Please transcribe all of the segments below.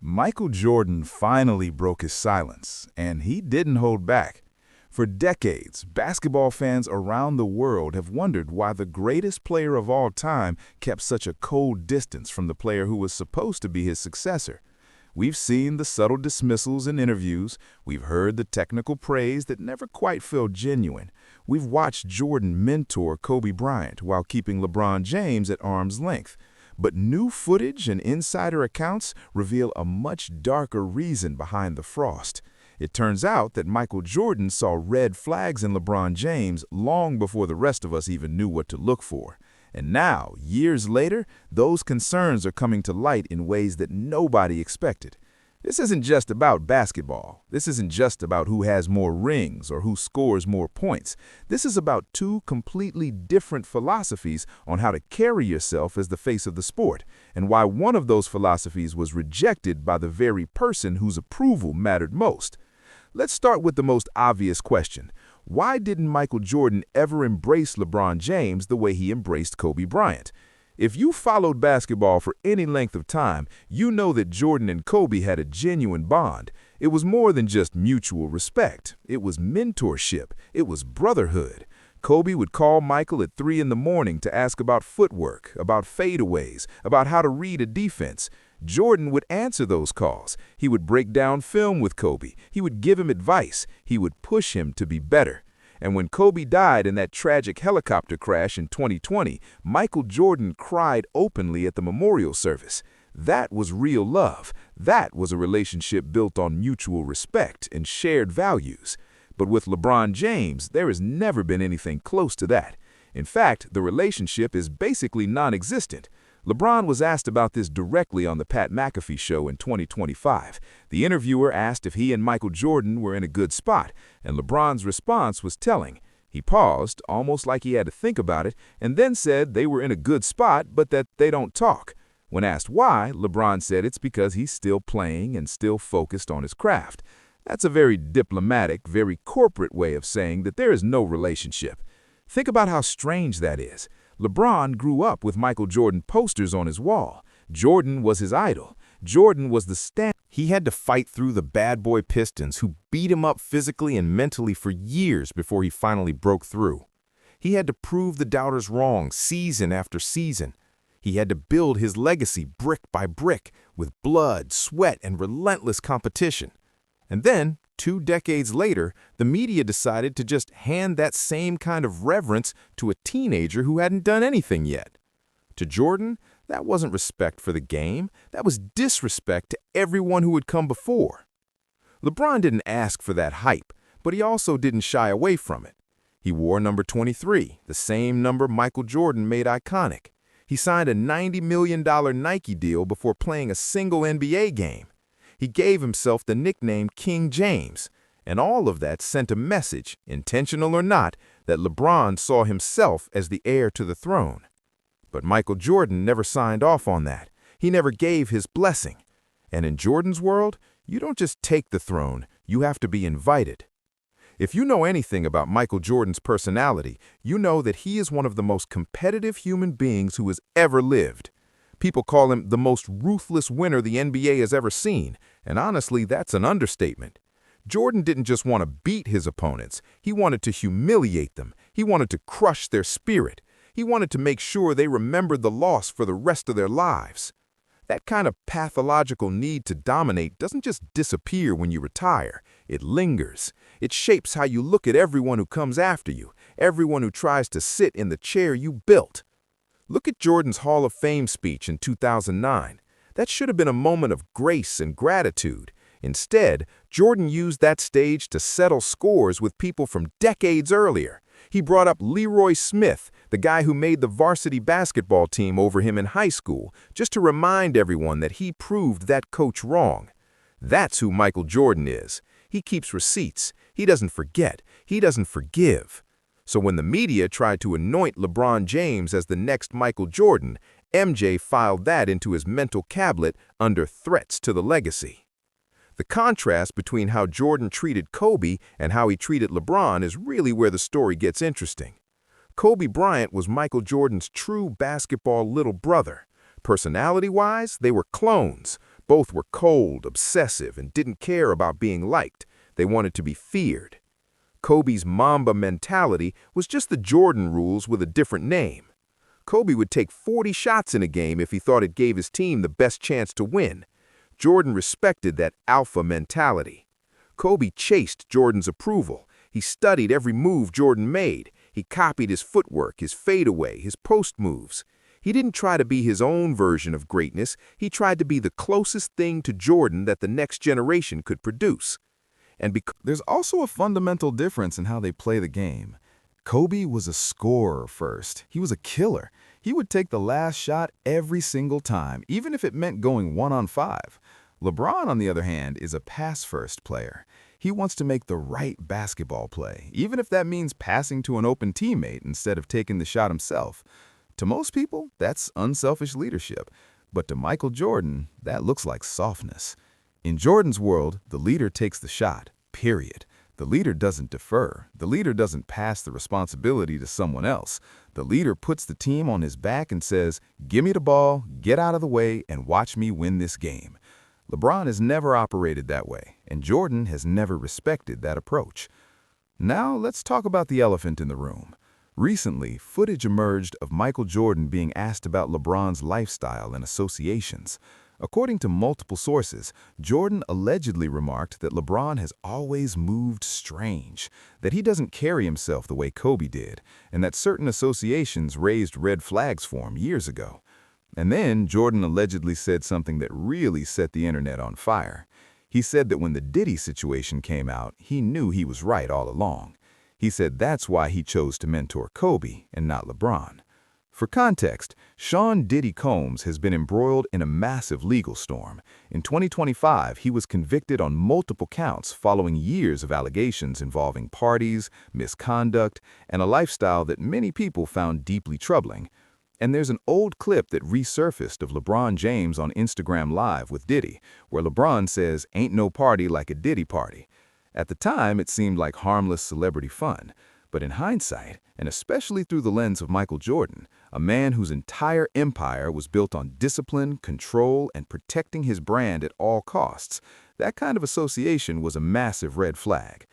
Michael Jordan finally broke his silence, and he didn't hold back. For decades, basketball fans around the world have wondered why the greatest player of all time kept such a cold distance from the player who was supposed to be his successor. We've seen the subtle dismissals in interviews, we've heard the technical praise that never quite felt genuine. We've watched Jordan mentor Kobe Bryant while keeping LeBron James at arm's length. But new footage and insider accounts reveal a much darker reason behind the frost. It turns out that Michael Jordan saw red flags in LeBron James long before the rest of us even knew what to look for. And now, years later, those concerns are coming to light in ways that nobody expected. This isn't just about basketball. This isn't just about who has more rings or who scores more points. This is about two completely different philosophies on how to carry yourself as the face of the sport, and why one of those philosophies was rejected by the very person whose approval mattered most. Let's start with the most obvious question. Why didn't Michael Jordan ever embrace LeBron James the way he embraced Kobe Bryant? If you followed basketball for any length of time, you know that Jordan and Kobe had a genuine bond. It was more than just mutual respect. It was mentorship. It was brotherhood. Kobe would call Michael at 3 in the morning to ask about footwork, about fadeaways, about how to read a defense. Jordan would answer those calls. He would break down film with Kobe. He would give him advice. He would push him to be better. And when Kobe died in that tragic helicopter crash in 2020, Michael Jordan cried openly at the memorial service. That was real love. That was a relationship built on mutual respect and shared values. But with LeBron James, there has never been anything close to that. In fact, the relationship is basically non-existent. LeBron was asked about this directly on the Pat McAfee show in 2025. The interviewer asked if he and Michael Jordan were in a good spot, and LeBron's response was telling. He paused, almost like he had to think about it, and then said they were in a good spot, but that they don't talk. When asked why, LeBron said it's because he's still playing and still focused on his craft. That's a very diplomatic, very corporate way of saying that there is no relationship. Think about how strange that is. LeBron grew up with Michael Jordan posters on his wall. Jordan was his idol. Jordan was the stand. He had to fight through the bad boy Pistons who beat him up physically and mentally for years before he finally broke through. He had to prove the doubters wrong season after season. He had to build his legacy brick by brick with blood, sweat, and relentless competition. And then, 2 decades later, the media decided to just hand that same kind of reverence to a teenager who hadn't done anything yet. To Jordan, that wasn't respect for the game. That was disrespect to everyone who had come before. LeBron didn't ask for that hype, but he also didn't shy away from it. He wore number 23, the same number Michael Jordan made iconic. He signed a $90 million Nike deal before playing a single NBA game. He gave himself the nickname King James, and all of that sent a message, intentional or not, that LeBron saw himself as the heir to the throne. But Michael Jordan never signed off on that. He never gave his blessing. And in Jordan's world, you don't just take the throne, you have to be invited. If you know anything about Michael Jordan's personality, you know that he is one of the most competitive human beings who has ever lived. People call him the most ruthless winner the NBA has ever seen, and honestly, that's an understatement. Jordan didn't just want to beat his opponents, he wanted to humiliate them. He wanted to crush their spirit. He wanted to make sure they remembered the loss for the rest of their lives. That kind of pathological need to dominate doesn't just disappear when you retire. It lingers. It shapes how you look at everyone who comes after you, everyone who tries to sit in the chair you built. Look at Jordan's Hall of Fame speech in 2009. That should have been a moment of grace and gratitude. Instead, Jordan used that stage to settle scores with people from decades earlier. He brought up Leroy Smith, the guy who made the varsity basketball team over him in high school, just to remind everyone that he proved that coach wrong. That's who Michael Jordan is. He keeps receipts. He doesn't forget. He doesn't forgive. So when the media tried to anoint LeBron James as the next Michael Jordan, MJ filed that into his mental cabinet under threats to the legacy. The contrast between how Jordan treated Kobe and how he treated LeBron is really where the story gets interesting. Kobe Bryant was Michael Jordan's true basketball little brother. Personality-wise, they were clones. Both were cold, obsessive, and didn't care about being liked. They wanted to be feared. Kobe's Mamba mentality was just the Jordan rules with a different name. Kobe would take 40 shots in a game if he thought it gave his team the best chance to win. Jordan respected that alpha mentality. Kobe chased Jordan's approval. He studied every move Jordan made. He copied his footwork, his fadeaway, his post moves. He didn't try to be his own version of greatness. He tried to be the closest thing to Jordan that the next generation could produce. And because There's also a fundamental difference in how they play the game. Kobe was a scorer first. He was a killer. He would take the last shot every single time, even if it meant going 1-on-5. LeBron, on the other hand, is a pass-first player. He wants to make the right basketball play, even if that means passing to an open teammate instead of taking the shot himself. To most people, that's unselfish leadership. But to Michael Jordan, that looks like softness. In Jordan's world, the leader takes the shot, period. The leader doesn't defer. The leader doesn't pass the responsibility to someone else. The leader puts the team on his back and says, "Give me the ball, get out of the way, and watch me win this game." LeBron has never operated that way, and Jordan has never respected that approach. Now, let's talk about the elephant in the room. Recently, footage emerged of Michael Jordan being asked about LeBron's lifestyle and associations. According to multiple sources, Jordan allegedly remarked that LeBron has always moved strange, that he doesn't carry himself the way Kobe did, and that certain associations raised red flags for him years ago. And then Jordan allegedly said something that really set the internet on fire. He said that when the Diddy situation came out, he knew he was right all along. He said that's why he chose to mentor Kobe and not LeBron. For context, Sean Diddy Combs has been embroiled in a massive legal storm. In 2025, he was convicted on multiple counts following years of allegations involving parties, misconduct, and a lifestyle that many people found deeply troubling. And there's an old clip that resurfaced of LeBron James on Instagram Live with Diddy, where LeBron says, "Ain't no party like a Diddy party." At the time, it seemed like harmless celebrity fun. But in hindsight, and especially through the lens of Michael Jordan, a man whose entire empire was built on discipline, control, and protecting his brand at all costs, that kind of association was a massive red flag.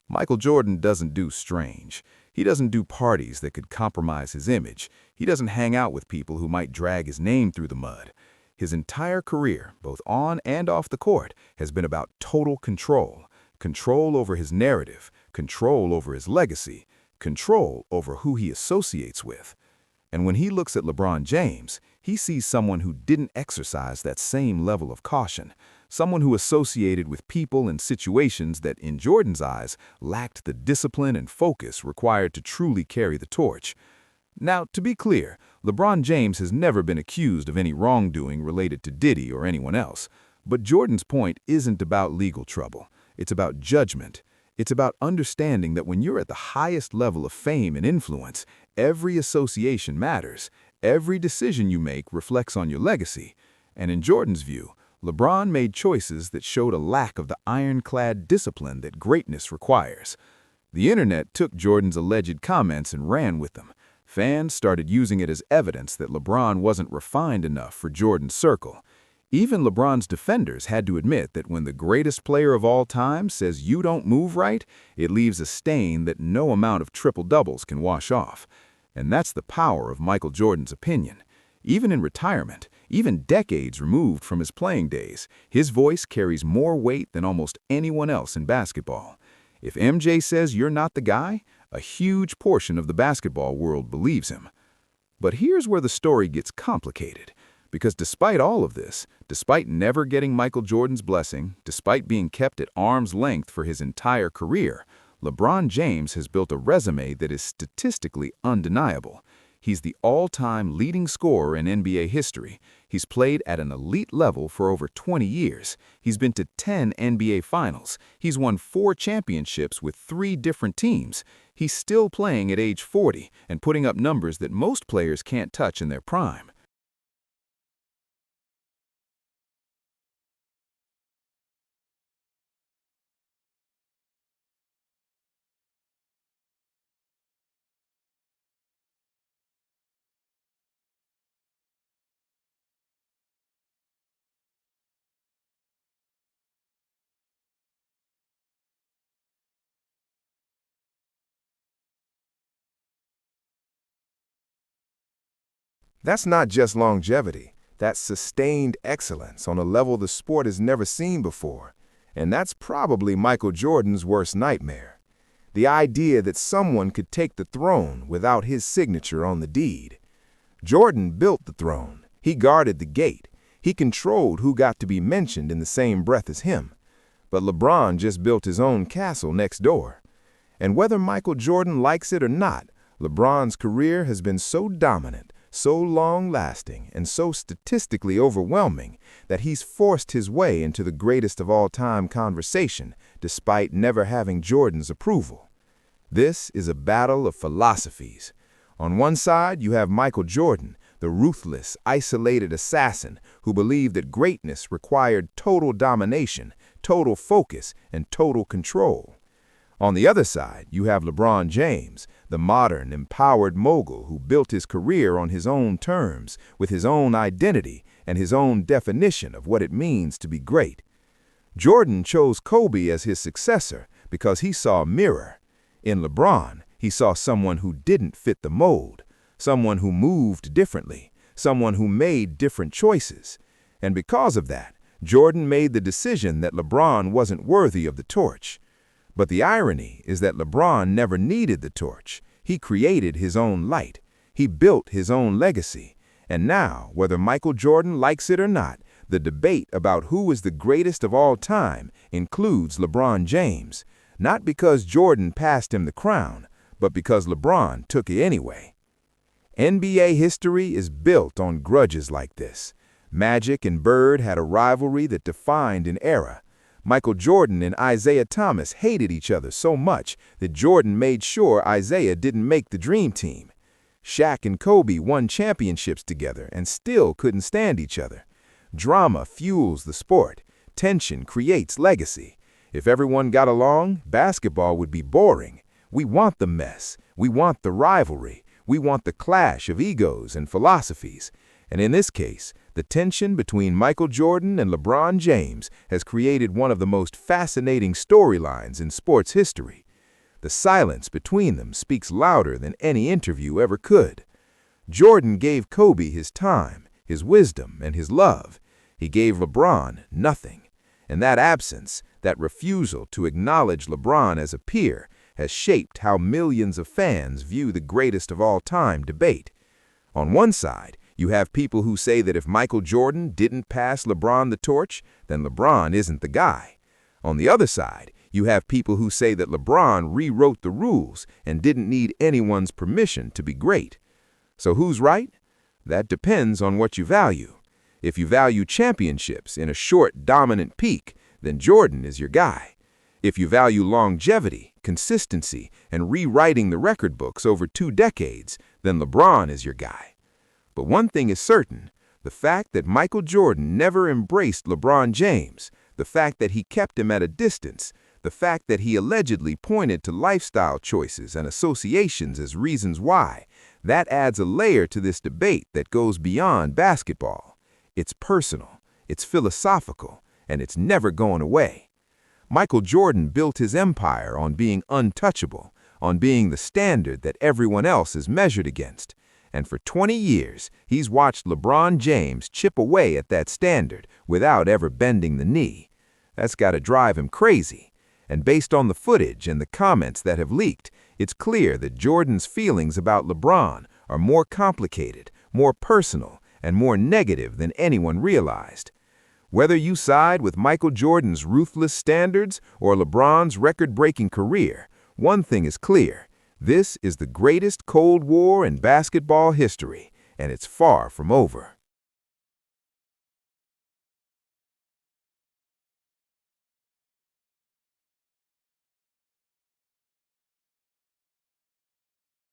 Michael Jordan doesn't do strange. He doesn't do parties that could compromise his image. He doesn't hang out with people who might drag his name through the mud. His entire career, both on and off the court, has been about total control. Control over his narrative, control over his legacy, control over who he associates with. And when he looks at LeBron James, he sees someone who didn't exercise that same level of caution, someone who associated with people and situations that, in Jordan's eyes, lacked the discipline and focus required to truly carry the torch. Now, to be clear, LeBron James has never been accused of any wrongdoing related to Diddy or anyone else. But Jordan's point isn't about legal trouble. It's about judgment. It's about understanding that when you're at the highest level of fame and influence, every association matters. Every decision you make reflects on your legacy. And in Jordan's view, LeBron made choices that showed a lack of the ironclad discipline that greatness requires. The internet took Jordan's alleged comments and ran with them. Fans started using it as evidence that LeBron wasn't refined enough for Jordan's circle. Even LeBron's defenders had to admit that when the greatest player of all time says you don't move right, it leaves a stain that no amount of triple-doubles can wash off. And that's the power of Michael Jordan's opinion. Even in retirement, even decades removed from his playing days, his voice carries more weight than almost anyone else in basketball. If MJ says you're not the guy, a huge portion of the basketball world believes him. But here's where the story gets complicated. Because despite all of this, despite never getting Michael Jordan's blessing, despite being kept at arm's length for his entire career, LeBron James has built a resume that is statistically undeniable. He's the all-time leading scorer in NBA history. He's played at an elite level for over 20 years. He's been to 10 NBA Finals. He's won 4 championships with 3 different teams. He's still playing at age 40 and putting up numbers that most players can't touch in their prime. That's not just longevity. That's sustained excellence on a level the sport has never seen before. And that's probably Michael Jordan's worst nightmare. The idea that someone could take the throne without his signature on the deed. Jordan built the throne. He guarded the gate. He controlled who got to be mentioned in the same breath as him. But LeBron just built his own castle next door. And whether Michael Jordan likes it or not, LeBron's career has been so dominant, so long-lasting, and so statistically overwhelming that he's forced his way into the greatest of all-time conversation, despite never having Jordan's approval. This is a battle of philosophies. On one side, you have Michael Jordan, the ruthless, isolated assassin who believed that greatness required total domination, total focus, and total control. On the other side, you have LeBron James, the modern, empowered mogul who built his career on his own terms, with his own identity and his own definition of what it means to be great. Jordan chose Kobe as his successor because he saw a mirror. In LeBron, he saw someone who didn't fit the mold, someone who moved differently, someone who made different choices. And because of that, Jordan made the decision that LeBron wasn't worthy of the torch. But the irony is that LeBron never needed the torch. He created his own light. He built his own legacy. And now, whether Michael Jordan likes it or not, the debate about who is the greatest of all time includes LeBron James, not because Jordan passed him the crown, but because LeBron took it anyway. NBA history is built on grudges like this. Magic and Bird had a rivalry that defined an era. Michael Jordan and Isaiah Thomas hated each other so much that Jordan made sure Isaiah didn't make the dream team. Shaq and Kobe won championships together and still couldn't stand each other. Drama fuels the sport. Tension creates legacy. If everyone got along, basketball would be boring. We want the mess. We want the rivalry. We want the clash of egos and philosophies. And in this case, the tension between Michael Jordan and LeBron James has created one of the most fascinating storylines in sports history. The silence between them speaks louder than any interview ever could. Jordan gave Kobe his time, his wisdom, and his love. He gave LeBron nothing. And that absence, that refusal to acknowledge LeBron as a peer, has shaped how millions of fans view the greatest of all time debate. On one side, you have people who say that if Michael Jordan didn't pass LeBron the torch, then LeBron isn't the guy. On the other side, you have people who say that LeBron rewrote the rules and didn't need anyone's permission to be great. So who's right? That depends on what you value. If you value championships in a short, dominant peak, then Jordan is your guy. If you value longevity, consistency, and rewriting the record books over 2 decades, then LeBron is your guy. But one thing is certain, the fact that Michael Jordan never embraced LeBron James, the fact that he kept him at a distance, the fact that he allegedly pointed to lifestyle choices and associations as reasons why, that adds a layer to this debate that goes beyond basketball. It's personal, it's philosophical, and it's never going away. Michael Jordan built his empire on being untouchable, on being the standard that everyone else is measured against. And for 20 years, he's watched LeBron James chip away at that standard without ever bending the knee. That's got to drive him crazy. And based on the footage and the comments that have leaked, it's clear that Jordan's feelings about LeBron are more complicated, more personal, and more negative than anyone realized. Whether you side with Michael Jordan's ruthless standards or LeBron's record-breaking career, one thing is clear. This is the greatest Cold War in basketball history, and it's far from over.